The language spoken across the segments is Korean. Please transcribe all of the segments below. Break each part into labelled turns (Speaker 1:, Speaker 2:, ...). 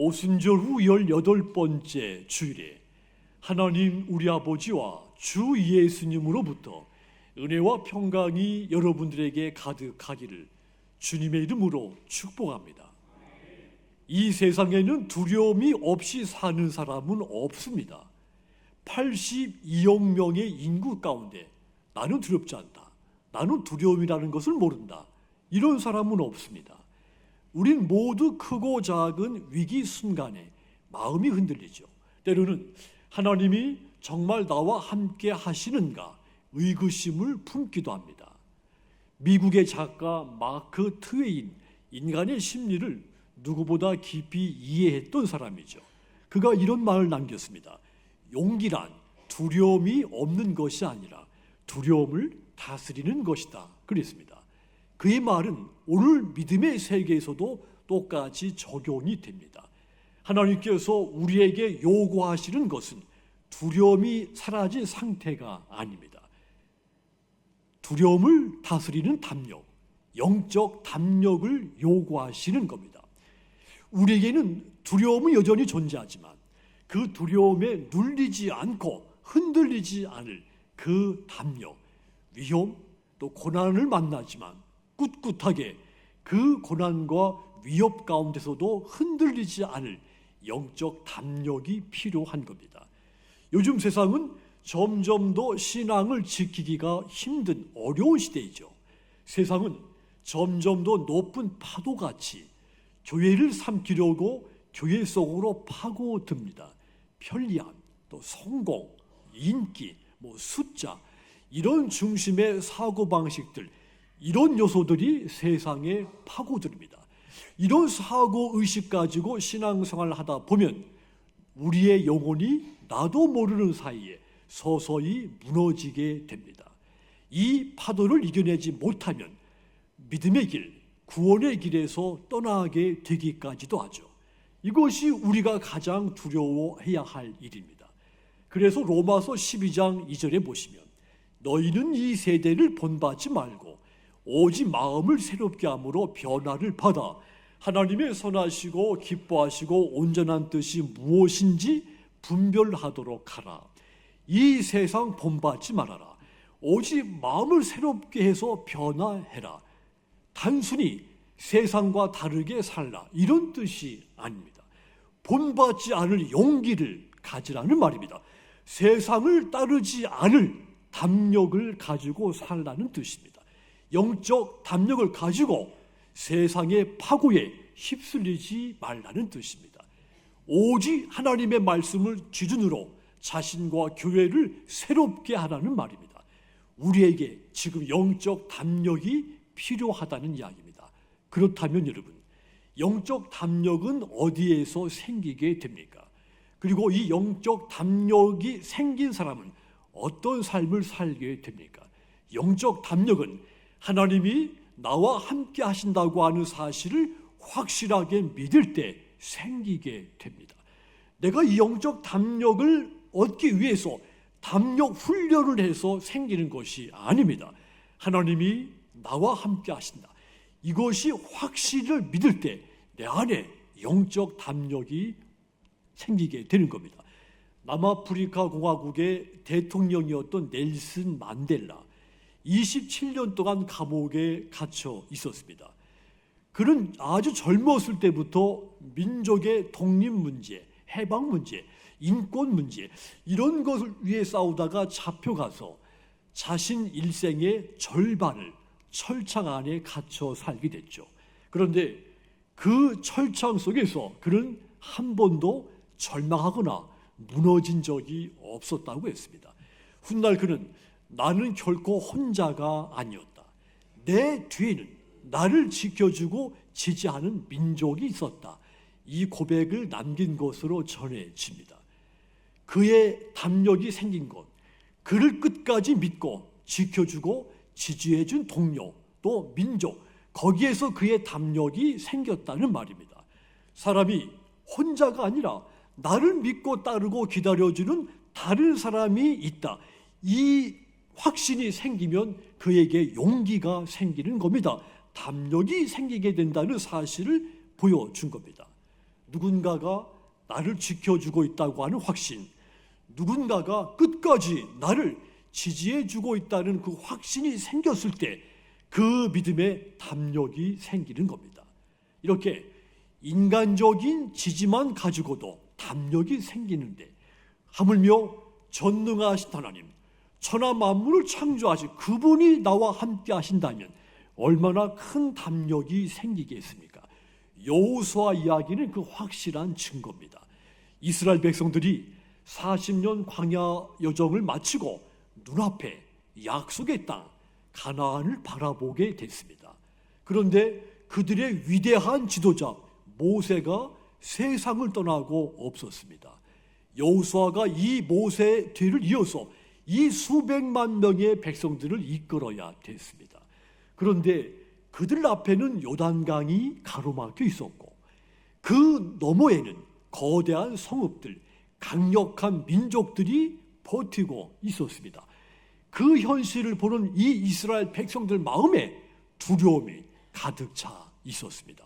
Speaker 1: 오순절 후 18번째 주일에 하나님 우리 아버지와 주 예수님으로부터 은혜와 평강이 여러분들에게 가득하기를 주님의 이름으로 축복합니다. 이 세상에는 두려움이 없이 사는 사람은 없습니다. 82억 명의 인구 가운데 나는 두렵지 않다, 나는 두려움이라는 것을 모른다, 이런 사람은 없습니다. 우린 모두 크고 작은 위기 순간에 마음이 흔들리죠. 때로는 하나님이 정말 나와 함께 하시는가 의구심을 품기도 합니다. 미국의 작가 마크 트웨인, 인간의 심리를 누구보다 깊이 이해했던 사람이죠. 그가 이런 말을 남겼습니다. 용기란 두려움이 없는 것이 아니라 두려움을 다스리는 것이다, 그랬습니다. 그의 말은 오늘 믿음의 세계에서도 똑같이 적용이 됩니다. 하나님께서 우리에게 요구하시는 것은 두려움이 사라진 상태가 아닙니다. 두려움을 다스리는 담력, 영적 담력을 요구하시는 겁니다. 우리에게는 두려움은 여전히 존재하지만 그 두려움에 눌리지 않고 흔들리지 않을 그 담력, 위험 또 고난을 만나지만 꿋꿋하게 그 고난과 위협 가운데서도 흔들리지 않을 영적 담력이 필요한 겁니다. 요즘 세상은 점점 더 신앙을 지키기가 힘든 어려운 시대이죠. 세상은 점점 더 높은 파도같이 교회를 삼키려고 교회 속으로 파고듭니다. 편리함, 또 성공, 인기, 숫자, 이런 중심의 사고방식들, 이런 요소들이 세상에 파고듭니다. 이런 사고의식 가지고 신앙생활을 하다 보면 우리의 영혼이 나도 모르는 사이에 서서히 무너지게 됩니다. 이 파도를 이겨내지 못하면 믿음의 길, 구원의 길에서 떠나게 되기까지도 하죠. 이것이 우리가 가장 두려워해야 할 일입니다. 그래서 로마서 12장 2절에 보시면 너희는 이 세대를 본받지 말고 오직 마음을 새롭게 함으로 변화를 받아 하나님의 선하시고 기뻐하시고 온전한 뜻이 무엇인지 분별하도록 하라. 이 세상 본받지 말아라. 오직 마음을 새롭게 해서 변화해라. 단순히 세상과 다르게 살라, 이런 뜻이 아닙니다. 본받지 않을 용기를 가지라는 말입니다. 세상을 따르지 않을 담력을 가지고 살라는 뜻입니다. 영적 담력을 가지고 세상의 파고에 휩쓸리지 말라는 뜻입니다. 오직 하나님의 말씀을 기준으로 자신과 교회를 새롭게 하라는 말입니다. 우리에게 지금 영적 담력이 필요하다는 이야기입니다. 그렇다면 여러분, 영적 담력은 어디에서 생기게 됩니까? 그리고 이 영적 담력이 생긴 사람은 어떤 삶을 살게 됩니까? 영적 담력은 하나님이 나와 함께 하신다고 하는 사실을 확실하게 믿을 때 생기게 됩니다. 내가 이 영적 담력을 얻기 위해서 담력 훈련을 해서 생기는 것이 아닙니다. 하나님이 나와 함께 하신다, 이것이 확실을 믿을 때 내 안에 영적 담력이 생기게 되는 겁니다. 남아프리카 공화국의 대통령이었던 넬슨 만델라, 27년 동안 감옥에 갇혀 있었습니다. 그는 아주 젊었을 때부터 민족의 독립 문제, 해방 문제, 인권 문제, 이런 것을 위해 싸우다가 잡혀가서 자신 일생의 절반을 철창 안에 갇혀 살게 됐죠. 그런데 그 철창 속에서 그는 한 번도 절망하거나 무너진 적이 없었다고 했습니다. 훗날 그는 나는 결코 혼자가 아니었다, 내 뒤에는 나를 지켜주고 지지하는 민족이 있었다, 이 고백을 남긴 것으로 전해집니다. 그의 담력이 생긴 것, 그를 끝까지 믿고 지켜주고 지지해준 동료 또 민족, 거기에서 그의 담력이 생겼다는 말입니다. 사람이 혼자가 아니라 나를 믿고 따르고 기다려주는 다른 사람이 있다, 이 확신이 생기면 그에게 용기가 생기는 겁니다. 담력이 생기게 된다는 사실을 보여준 겁니다. 누군가가 나를 지켜주고 있다고 하는 확신, 누군가가 끝까지 나를 지지해주고 있다는 그 확신이 생겼을 때 그 믿음의 담력이 생기는 겁니다. 이렇게 인간적인 지지만 가지고도 담력이 생기는데, 하물며 전능하신 하나님, 천하 만물을 창조하신 그분이 나와 함께 하신다면 얼마나 큰 담력이 생기겠습니까? 여호수아 이야기는 그 확실한 증거입니다. 이스라엘 백성들이 40년 광야 여정을 마치고 눈앞에 약속의 땅 가나안을 바라보게 됐습니다. 그런데 그들의 위대한 지도자 모세가 세상을 떠나고 없었습니다. 여호수아가 이 모세의 뒤를 이어서 이 수백만 명의 백성들을 이끌어야 됐습니다. 그런데 그들 앞에는 요단강이 가로막혀 있었고, 그 너머에는 거대한 성읍들, 강력한 민족들이 버티고 있었습니다. 그 현실을 보는 이 이스라엘 백성들 마음에 두려움이 가득 차 있었습니다.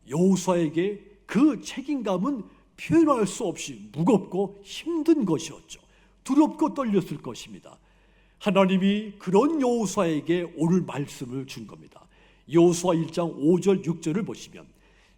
Speaker 1: 여호수아에게 그 책임감은 표현할 수 없이 무겁고 힘든 것이었죠. 두렵고 떨렸을 것입니다. 하나님이 그런 여호수아에게 오늘 말씀을 준 겁니다. 여호수아 1장 5절 6절을 보시면,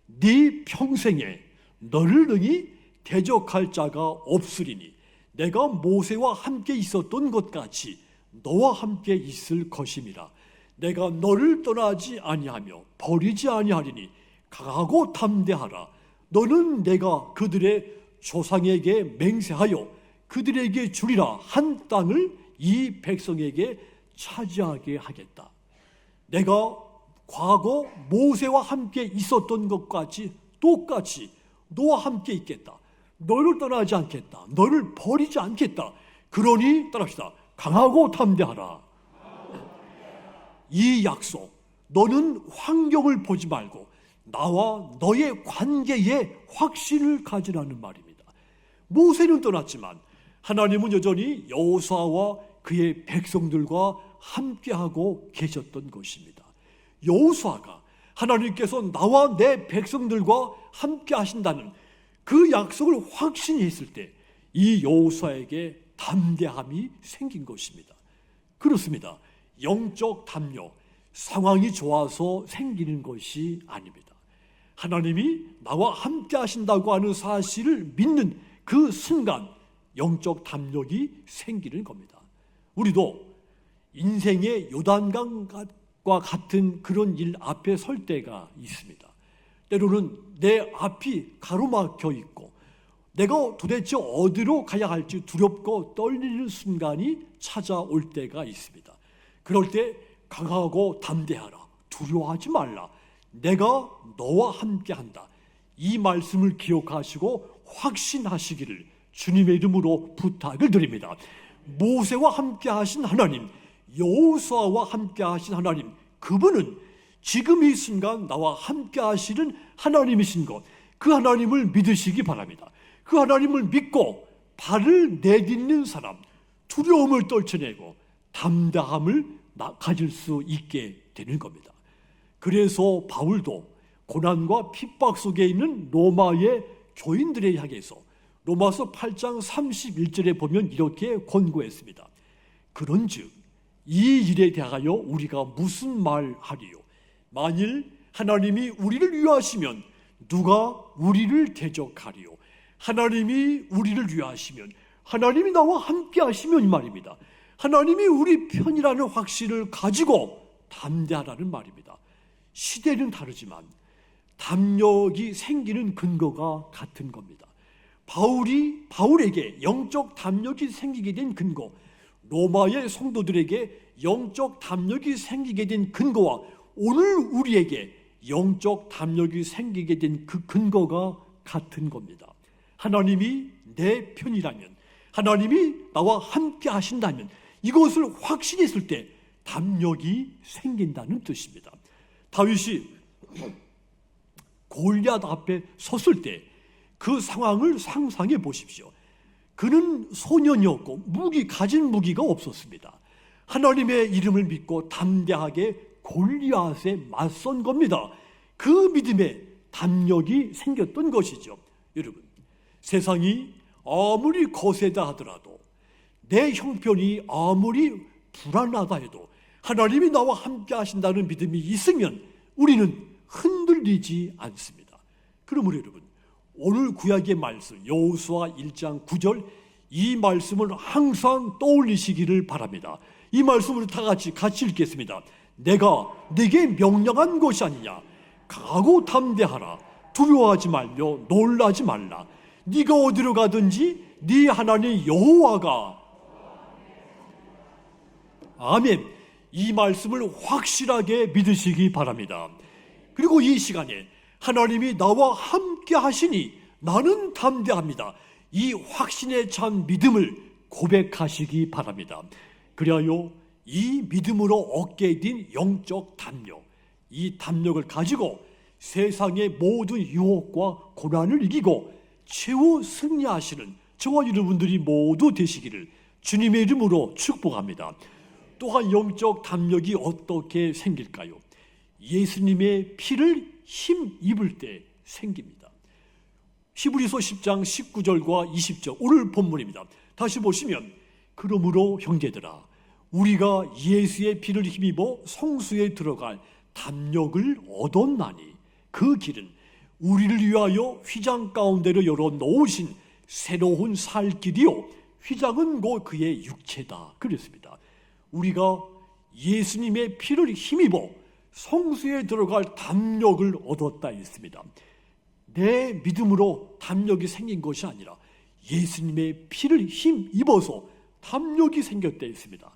Speaker 1: 네 평생에 너를 능히 대적할 자가 없으리니 내가 모세와 함께 있었던 것 같이 너와 함께 있을 것임이라. 내가 너를 떠나지 아니하며 버리지 아니하리니 강하고 담대하라. 너는 내가 그들의 조상에게 맹세하여 그들에게 주리라 한 땅을 이 백성에게 차지하게 하겠다. 내가 과거 모세와 함께 있었던 것 같이 똑같이 너와 함께 있겠다. 너를 떠나지 않겠다. 너를 버리지 않겠다. 그러니 따라합시다. 강하고 담대하라. 이 약속, 너는 환경을 보지 말고 나와 너의 관계에 확신을 가지라는 말입니다. 모세는 떠났지만 하나님은 여전히 여호수아와 그의 백성들과 함께하고 계셨던 것입니다. 여호수아가 하나님께서 나와 내 백성들과 함께 하신다는 그 약속을 확신히 했을 때 이 여호수아에게 담대함이 생긴 것입니다. 그렇습니다. 영적 담력, 상황이 좋아서 생기는 것이 아닙니다. 하나님이 나와 함께 하신다고 하는 사실을 믿는 그 순간 영적 담력이 생기는 겁니다. 우리도 인생의 요단강과 같은 그런 일 앞에 설 때가 있습니다. 때로는 내 앞이 가로막혀 있고 내가 도대체 어디로 가야 할지 두렵고 떨리는 순간이 찾아올 때가 있습니다. 그럴 때 강하고 담대하라. 두려워하지 말라. 내가 너와 함께한다. 이 말씀을 기억하시고 확신하시기를 주님의 이름으로 부탁을 드립니다. 모세와 함께 하신 하나님, 여호수아와 함께 하신 하나님, 그분은 지금 이 순간 나와 함께 하시는 하나님이신 것, 그 하나님을 믿으시기 바랍니다. 그 하나님을 믿고 발을 내딛는 사람, 두려움을 떨쳐내고 담대함을 가질 수 있게 되는 겁니다. 그래서 바울도 고난과 핍박 속에 있는 로마의 교인들에 향해서 로마서 8장 31절에 보면 이렇게 권고했습니다. 그런즉 이 일에 대하여 우리가 무슨 말하리요? 만일 하나님이 우리를 위하시면 누가 우리를 대적하리요? 하나님이 우리를 위하시면, 하나님이 나와 함께 하시면 이 말입니다. 하나님이 우리 편이라는 확신을 가지고 담대하라는 말입니다. 시대는 다르지만 담력이 생기는 근거가 같은 겁니다. 바울에게 영적 담력이 생기게 된 근거, 로마의 성도들에게 영적 담력이 생기게 된 근거와 오늘 우리에게 영적 담력이 생기게 된 그 근거가 같은 겁니다. 하나님이 내 편이라면, 하나님이 나와 함께 하신다면, 이것을 확신했을 때 담력이 생긴다는 뜻입니다. 다윗이 골리앗 앞에 섰을 때 그 상황을 상상해 보십시오. 그는 소년이었고 가진 무기가 없었습니다. 하나님의 이름을 믿고 담대하게 골리앗에 맞선 겁니다. 그 믿음에 담력이 생겼던 것이죠. 여러분, 세상이 아무리 거세다 하더라도, 내 형편이 아무리 불안하다 해도 하나님이 나와 함께 하신다는 믿음이 있으면 우리는 흔들리지 않습니다. 그러므로 여러분, 오늘 구약의 말씀 여호수아 1장 9절, 이 말씀을 항상 떠올리시기를 바랍니다. 이 말씀을 다 같이 읽겠습니다. 내가 네게 명령한 것이 아니냐. 강하고 담대하라. 두려워하지 말며 놀라지 말라. 네가 어디로 가든지 네 하나님 여호와가. 아멘. 이 말씀을 확실하게 믿으시기 바랍니다. 그리고 이 시간에 하나님이 나와 함께 하시니 나는 담대합니다. 이 확신에 찬 믿음을 고백하시기 바랍니다. 그리하여 이 믿음으로 얻게 된 영적 담력, 이 담력을 가지고 세상의 모든 유혹과 고난을 이기고 최후 승리하시는 저와 여러분들이 모두 되시기를 주님의 이름으로 축복합니다. 또한 영적 담력이 어떻게 생길까요? 예수님의 피를 힘입을 때 생깁니다. 히브리서 10장 19절과 20절, 오늘 본문입니다. 다시 보시면, 그러므로 형제들아, 우리가 예수의 피를 힘입어 성수에 들어갈 담력을 얻었나니 그 길은 우리를 위하여 휘장 가운데로 열어 놓으신 새로운 살 길이요, 휘장은 곧 그의 육체다. 그랬습니다. 우리가 예수님의 피를 힘입어 성수에 들어갈 담력을 얻었다 했습니다. 내 믿음으로 담력이 생긴 것이 아니라 예수님의 피를 힘입어서 담력이 생겼다 했습니다.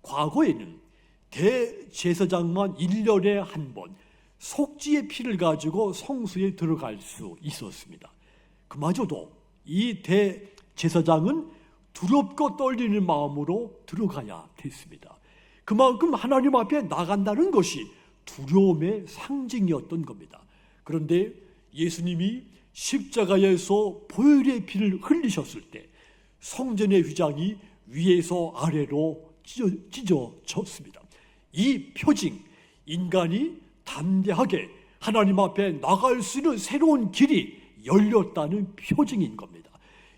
Speaker 1: 과거에는 대제사장만 1년에 한 번 속죄의 피를 가지고 성수에 들어갈 수 있었습니다. 그마저도 이 대제사장은 두렵고 떨리는 마음으로 들어가야 됐습니다. 그만큼 하나님 앞에 나간다는 것이 두려움의 상징이었던 겁니다. 그런데 예수님이 십자가에서 보혈의 피를 흘리셨을 때 성전의 휘장이 위에서 아래로 찢어졌습니다. 이 표징, 인간이 담대하게 하나님 앞에 나갈 수 있는 새로운 길이 열렸다는 표징인 겁니다.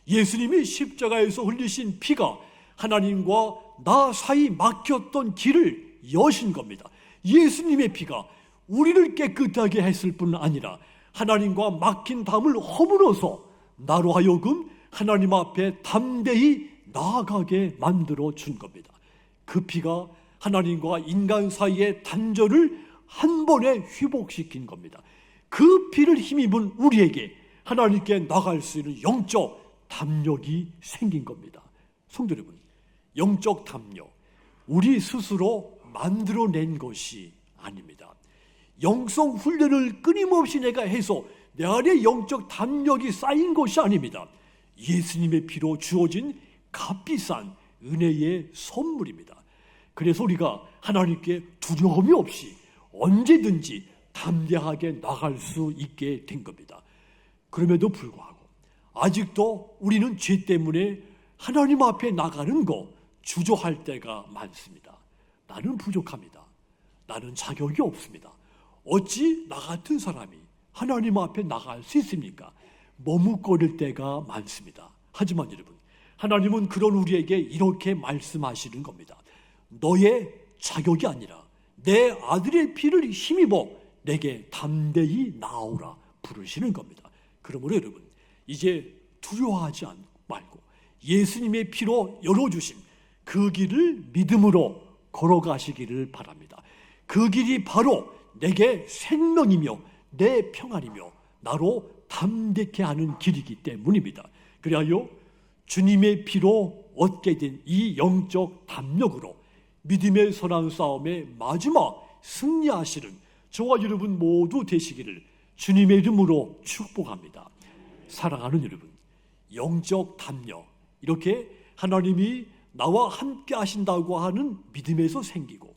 Speaker 1: 예수님이 십자가에서 흘리신 피가 하나님과 나 사이 막혔던 길을 여신 겁니다. 예수님의 피가 우리를 깨끗하게 했을 뿐 아니라 하나님과 막힌 담을 허물어서 나로 하여금 하나님 앞에 담대히 나아가게 만들어 준 겁니다. 그 피가 하나님과 인간 사이의 단절을 한 번에 회복시킨 겁니다. 그 피를 힘입은 우리에게 하나님께 나갈 수 있는 영적 담력이 생긴 겁니다. 성도 여러분, 영적 담력, 우리 스스로 만들어낸 것이 아닙니다. 영성 훈련을 끊임없이 내가 해서 내 안에 영적 담력이 쌓인 것이 아닙니다. 예수님의 피로 주어진 값비싼 은혜의 선물입니다. 그래서 우리가 하나님께 두려움이 없이 언제든지 담대하게 나갈 수 있게 된 겁니다. 그럼에도 불구하고 아직도 우리는 죄 때문에 하나님 앞에 나가는 거 주저할 때가 많습니다. 나는 부족합니다. 나는 자격이 없습니다. 어찌 나 같은 사람이 하나님 앞에 나갈 수 있습니까? 머뭇거릴 때가 많습니다. 하지만 여러분, 하나님은 그런 우리에게 이렇게 말씀하시는 겁니다. 너의 자격이 아니라 내 아들의 피를 힘입어 내게 담대히 나오라 부르시는 겁니다. 그러므로 여러분, 이제 두려워하지 말고 예수님의 피로 열어주신 그 길을 믿음으로 걸어가시기를 바랍니다. 그 길이 바로 내게 생명이며 내 평안이며 나로 담대케 하는 길이기 때문입니다. 그리하여 주님의 피로 얻게 된 이 영적 담력으로 믿음의 선한 싸움의 마지막 승리하시는 저와 여러분 모두 되시기를 주님의 이름으로 축복합니다. 사랑하는 여러분, 영적 담력, 이렇게 하나님이 나와 함께 하신다고 하는 믿음에서 생기고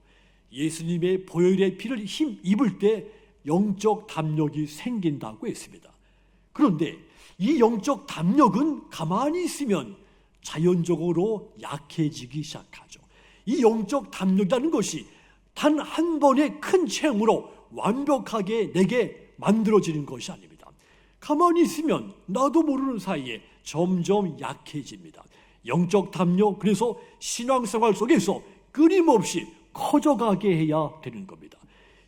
Speaker 1: 예수님의 보혈의 피를 힘입을 때 영적 담력이 생긴다고 했습니다. 그런데 이 영적 담력은 가만히 있으면 자연적으로 약해지기 시작하죠. 이 영적 담력이라는 것이 단 한 번의 큰 체험으로 완벽하게 내게 만들어지는 것이 아닙니다. 가만히 있으면 나도 모르는 사이에 점점 약해집니다. 영적 담력, 그래서 신앙생활 속에서 끊임없이 커져가게 해야 되는 겁니다.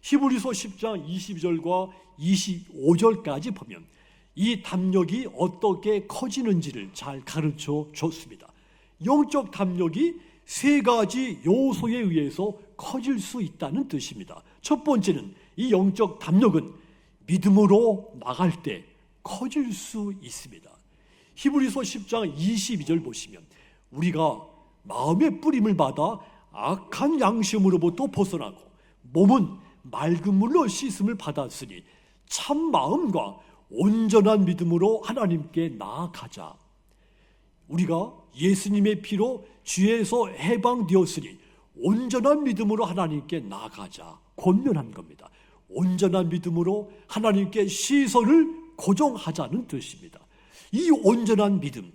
Speaker 1: 히브리서 10장 22절과 25절까지 보면 이 담력이 어떻게 커지는지를 잘 가르쳐 줬습니다. 영적 담력이 세 가지 요소에 의해서 커질 수 있다는 뜻입니다. 첫 번째는 이 영적 담력은 믿음으로 나갈 때 커질 수 있습니다. 히브리서 10장 22절 보시면 우리가 마음의 뿌림을 받아 악한 양심으로부터 벗어나고 몸은 맑은 물로 씻음을 받았으니 참 마음과 온전한 믿음으로 하나님께 나아가자. 우리가 예수님의 피로 죄에서 해방되었으니 온전한 믿음으로 하나님께 나아가자. 권면한 겁니다. 온전한 믿음으로 하나님께 시선을 고정하자는 뜻입니다. 이 온전한 믿음,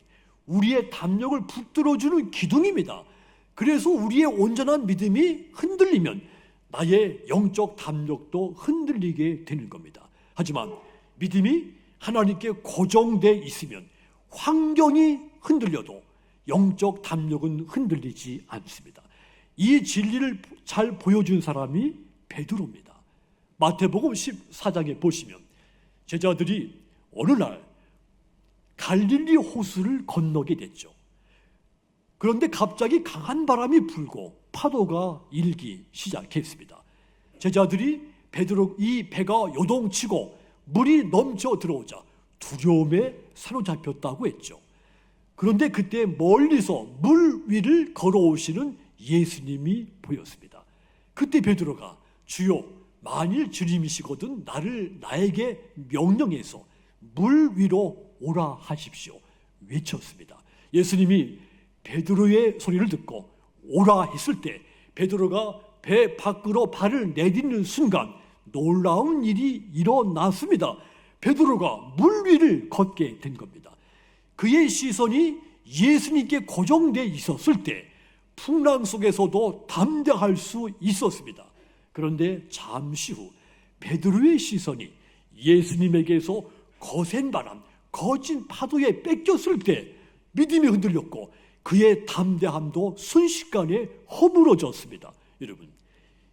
Speaker 1: 우리의 담력을 붙들어주는 기둥입니다. 그래서 우리의 온전한 믿음이 흔들리면 나의 영적 담력도 흔들리게 되는 겁니다. 하지만 믿음이 하나님께 고정되어 있으면 환경이 흔들려도 영적 담력은 흔들리지 않습니다. 이 진리를 잘 보여준 사람이 베드로입니다. 마태복음 14장에 보시면 제자들이 어느 날 갈릴리 호수를 건너게 됐죠. 그런데 갑자기 강한 바람이 불고 파도가 일기 시작했습니다. 제자들이 이 배가 요동치고 물이 넘쳐 들어오자 두려움에 사로잡혔다고 했죠. 그런데 그때 멀리서 물 위를 걸어오시는 예수님이 보였습니다. 그때 베드로가 주여, 만일 주님이시거든 나에게 명령해서 물 위로 오라 하십시오 외쳤습니다. 예수님이 베드로의 소리를 듣고 오라 했을 때 베드로가 배 밖으로 발을 내딛는 순간 놀라운 일이 일어났습니다. 베드로가 물 위를 걷게 된 겁니다. 그의 시선이 예수님께 고정되어 있었을 때 풍랑 속에서도 담대할 수 있었습니다. 그런데 잠시 후 베드로의 시선이 예수님에게서 거센 바람, 거친 파도에 뺏겼을 때 믿음이 흔들렸고 그의 담대함도 순식간에 허물어졌습니다. 여러분,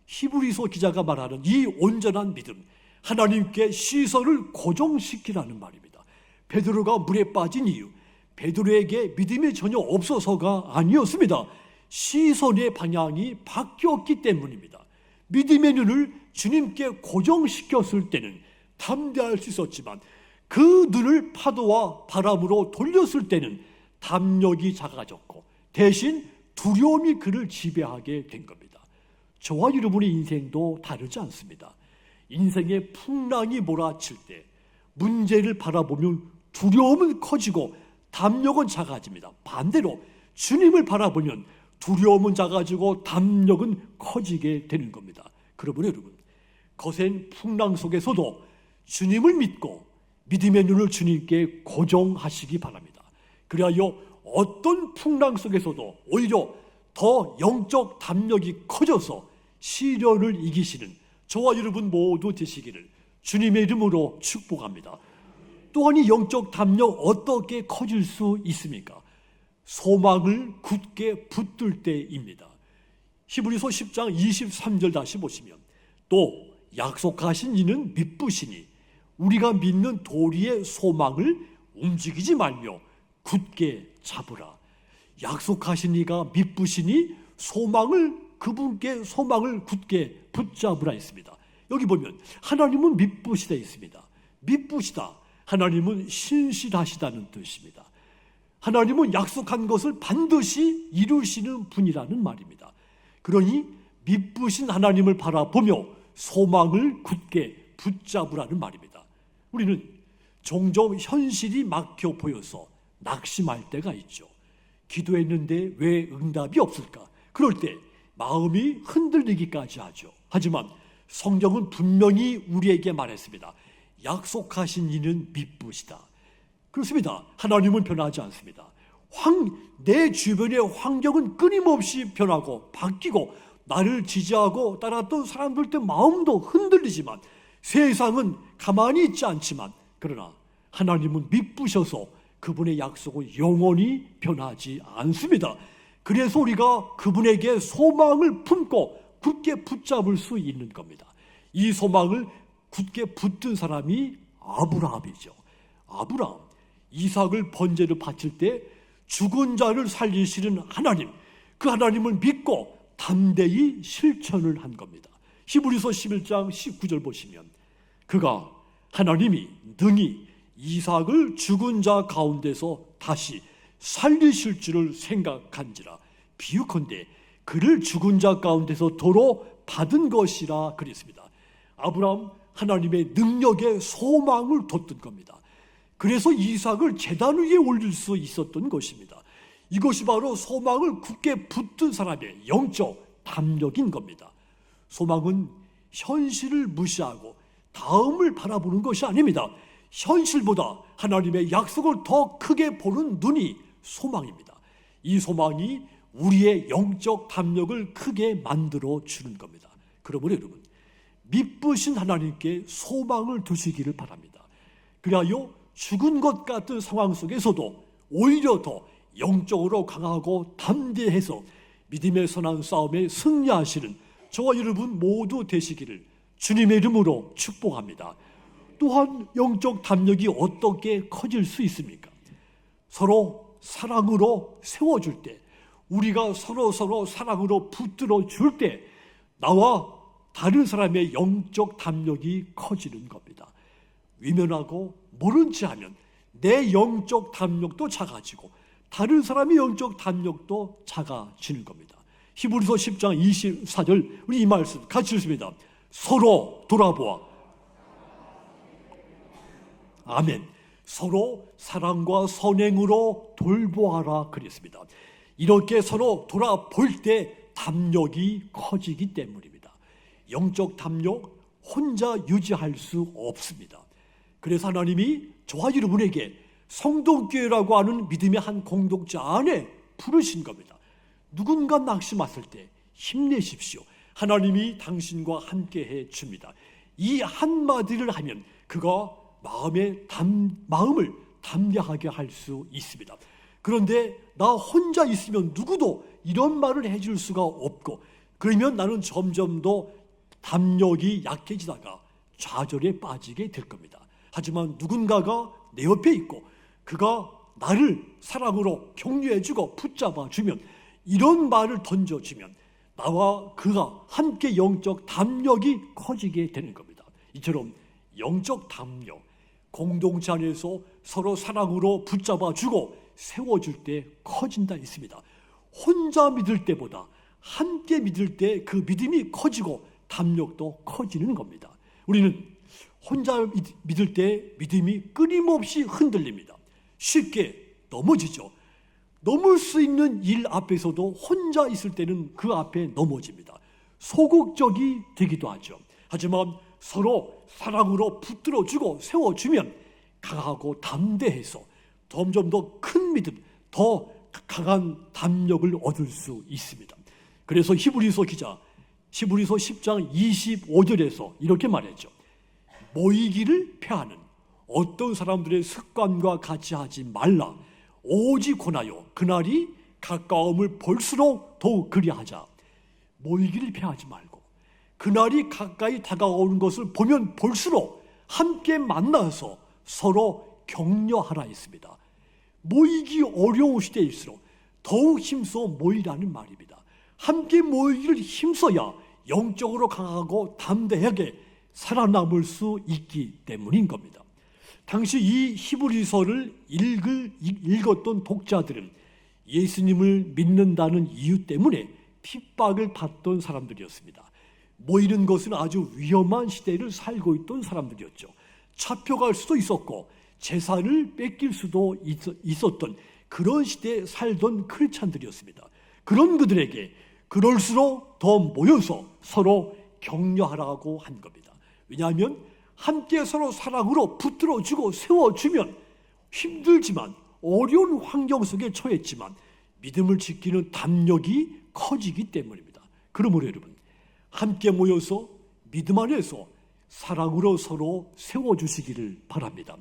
Speaker 1: 히브리서 기자가 말하는 이 온전한 믿음, 하나님께 시선을 고정시키라는 말입니다. 베드로가 물에 빠진 이유, 베드로에게 믿음이 전혀 없어서가 아니었습니다. 시선의 방향이 바뀌었기 때문입니다. 믿음의 눈을 주님께 고정시켰을 때는 담대할 수 있었지만 그 눈을 파도와 바람으로 돌렸을 때는 담력이 작아졌고 대신 두려움이 그를 지배하게 된 겁니다. 저와 여러분의 인생도 다르지 않습니다. 인생의 풍랑이 몰아칠 때 문제를 바라보면 두려움은 커지고 담력은 작아집니다. 반대로 주님을 바라보면 두려움은 작아지고 담력은 커지게 되는 겁니다. 그러므로 여러분, 거센 풍랑 속에서도 주님을 믿고 믿음의 눈을 주님께 고정하시기 바랍니다. 그리하여 어떤 풍랑 속에서도 오히려 더 영적 담력이 커져서 시련을 이기시는 저와 여러분 모두 되시기를 주님의 이름으로 축복합니다. 또한 이 영적 담력 어떻게 커질 수 있습니까? 소망을 굳게 붙들 때입니다. 히브리서 10장 23절 다시 보시면 또 약속하신 이는 믿으시니 우리가 믿는 도리의 소망을 움직이지 말며 굳게 잡으라. 약속하신 이가 믿으시니 그분께 소망을 굳게 붙잡으라 했습니다. 여기 보면 하나님은 믿으시다 있습니다. 믿으시다, 하나님은 신실하시다는 뜻입니다. 하나님은 약속한 것을 반드시 이루시는 분이라는 말입니다. 그러니 믿으신 하나님을 바라보며 소망을 굳게 붙잡으라는 말입니다. 우리는 종종 현실이 막혀 보여서 낙심할 때가 있죠. 기도했는데 왜 응답이 없을까? 그럴 때 마음이 흔들리기까지 하죠. 하지만 성경은 분명히 우리에게 말했습니다. 약속하신 이는 믿으시다. 그렇습니다. 하나님은 변하지 않습니다. 내 주변의 환경은 끊임없이 변하고 바뀌고 나를 지지하고 따랐던 사람들 때 마음도 흔들리지만 세상은 가만히 있지 않지만 그러나 하나님은 미쁘셔서 그분의 약속은 영원히 변하지 않습니다. 그래서 우리가 그분에게 소망을 품고 굳게 붙잡을 수 있는 겁니다. 이 소망을 굳게 붙든 사람이 아브라함이죠. 아브라함, 이삭을 번제로 바칠 때 죽은 자를 살리시는 하나님, 그 하나님을 믿고 담대히 실천을 한 겁니다. 히브리서 11장 19절 보시면 그가 하나님이 능히 이삭을 죽은 자 가운데서 다시 살리실 줄을 생각한지라 비유컨대 그를 죽은 자 가운데서 도로 받은 것이라 그랬습니다. 아브라함 하나님의 능력에 소망을 뒀던 겁니다. 그래서 이삭을 제단 위에 올릴 수 있었던 것입니다. 이것이 바로 소망을 굳게 붙든 사람의 영적 담력인 겁니다. 소망은 현실을 무시하고 다음을 바라보는 것이 아닙니다. 현실보다 하나님의 약속을 더 크게 보는 눈이 소망입니다. 이 소망이 우리의 영적 담력을 크게 만들어 주는 겁니다. 그러므로 여러분, 미쁘신 하나님께 소망을 두시기를 바랍니다. 그리하여 죽은 것 같은 상황 속에서도 오히려 더 영적으로 강하고 담대해서 믿음의 선한 싸움에 승리하시는 저와 여러분 모두 되시기를 주님의 이름으로 축복합니다. 또한 영적 담력이 어떻게 커질 수 있습니까? 서로 사랑으로 세워줄 때, 우리가 서로 사랑으로 붙들어 줄 때 나와 다른 사람의 영적 담력이 커지는 겁니다. 위면하고 모른 체 하면 내 영적 담력도 작아지고 다른 사람의 영적 담력도 작아지는 겁니다. 히브리서 10장 24절 우리 이 말씀 같이 읽습니다. 서로 돌아보아. 아멘. 서로 사랑과 선행으로 돌보아라 그랬습니다. 이렇게 서로 돌아볼 때 담력이 커지기 때문입니다. 영적 담력 혼자 유지할 수 없습니다. 그래서 하나님이 저와 여러분에게 성동교회라고 하는 믿음의 한 공동체 안에 부르신 겁니다. 누군가 낙심했을 때 힘내십시오. 하나님이 당신과 함께 해 줍니다. 이 한마디를 하면 그가 마음을 담대하게 할 수 있습니다. 그런데 나 혼자 있으면 누구도 이런 말을 해줄 수가 없고 그러면 나는 점점 더 담력이 약해지다가 좌절에 빠지게 될 겁니다. 하지만 누군가가 내 옆에 있고 그가 나를 사랑으로 격려해주고 붙잡아주면 이런 말을 던져주면 나와 그가 함께 영적 담력이 커지게 되는 겁니다. 이처럼 영적 담력, 공동체 안에서 서로 사랑으로 붙잡아주고 세워줄 때 커진다 했습니다. 혼자 믿을 때보다 함께 믿을 때 그 믿음이 커지고 담력도 커지는 겁니다. 우리는 혼자 믿을 때 믿음이 끊임없이 흔들립니다. 쉽게 넘어지죠. 넘을 수 있는 일 앞에서도 혼자 있을 때는 그 앞에 넘어집니다. 소극적이 되기도 하죠. 하지만 서로 사랑으로 붙들어주고 세워주면 강하고 담대해서 점점 더 큰 믿음, 더 강한 담력을 얻을 수 있습니다. 그래서 히브리서 기자 히브리서 10장 25절에서 이렇게 말했죠. 모이기를 패하는 어떤 사람들의 습관과 같이 하지 말라. 오직 권하여 그날이 가까움을 볼수록 더욱 그리하자. 모이기를 패하지 말고 그날이 가까이 다가오는 것을 보면 볼수록 함께 만나서 서로 격려하라 했습니다. 모이기 어려운 시대일수록 더욱 힘써 모이라는 말입니다. 함께 모이기를 힘써야 영적으로 강하고 담대하게 살아남을 수 있기 때문인 겁니다. 당시 이 히브리서를 읽었던 독자들은 예수님을 믿는다는 이유 때문에 핍박을 받던 사람들이었습니다. 모이는 것은 아주 위험한 시대를 살고 있던 사람들이었죠. 잡혀갈 수도 있었고 재산을 뺏길 수도 있었던 그런 시대에 살던 크리스찬들이었습니다. 그런 그들에게 그럴수록 더 모여서 서로 격려하라고 한 겁니다. 왜냐하면 함께 서로 사랑으로 붙들어주고 세워주면 힘들지만 어려운 환경 속에 처했지만 믿음을 지키는 담력이 커지기 때문입니다. 그러므로 여러분 함께 모여서 믿음 안에서 사랑으로 서로 세워주시기를 바랍니다.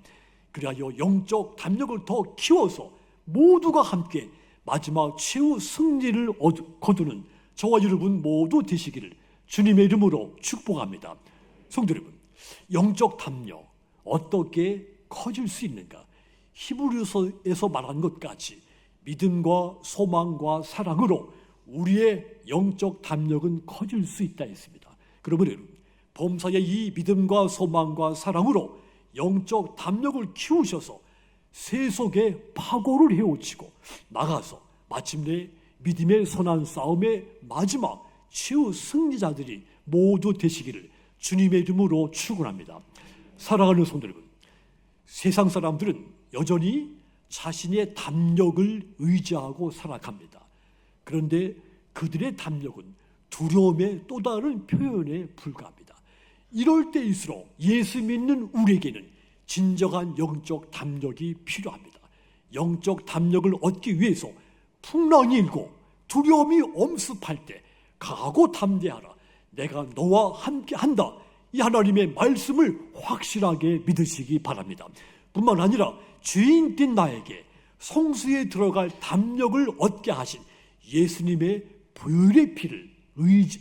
Speaker 1: 그리하여 영적 담력을 더 키워서 모두가 함께 마지막 최후 승리를 거두는 저와 여러분 모두 되시기를 주님의 이름으로 축복합니다. 성도 여러분, 영적 담력 어떻게 커질 수 있는가? 히브리서에서 말한 것 같이 믿음과 소망과 사랑으로 우리의 영적 담력은 커질 수 있다 했습니다. 그러면 여러분, 범사의 이 믿음과 소망과 사랑으로 영적 담력을 키우셔서 세속의 파고를 헤엄치고 나가서 마침내 믿음의 선한 싸움의 마지막 최후 승리자들이 모두 되시기를 주님의 이름으로 축원합니다. 사랑하는 성도 여러분, 세상 사람들은 여전히 자신의 담력을 의지하고 살아갑니다. 그런데 그들의 담력은 두려움의 또 다른 표현에 불과합니다. 이럴 때일수록 예수 믿는 우리에게는 진정한 영적 담력이 필요합니다. 영적 담력을 얻기 위해서 풍랑이 일고 두려움이 엄습할 때 강하고 담대하라, 내가 너와 함께 한다, 이 하나님의 말씀을 확실하게 믿으시기 바랍니다. 뿐만 아니라 죄인된 나에게 성수에 들어갈 담력을 얻게 하신 예수님의 보혈의 피를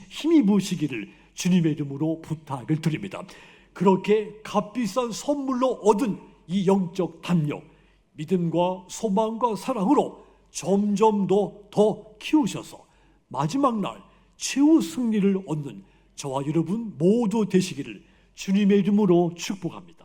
Speaker 1: 힘입으시기를 주님의 이름으로 부탁을 드립니다. 그렇게 값비싼 선물로 얻은 이 영적 담력, 믿음과 소망과 사랑으로 점점 더 키우셔서 마지막 날 최후 승리를 얻는 저와 여러분 모두 되시기를 주님의 이름으로 축복합니다.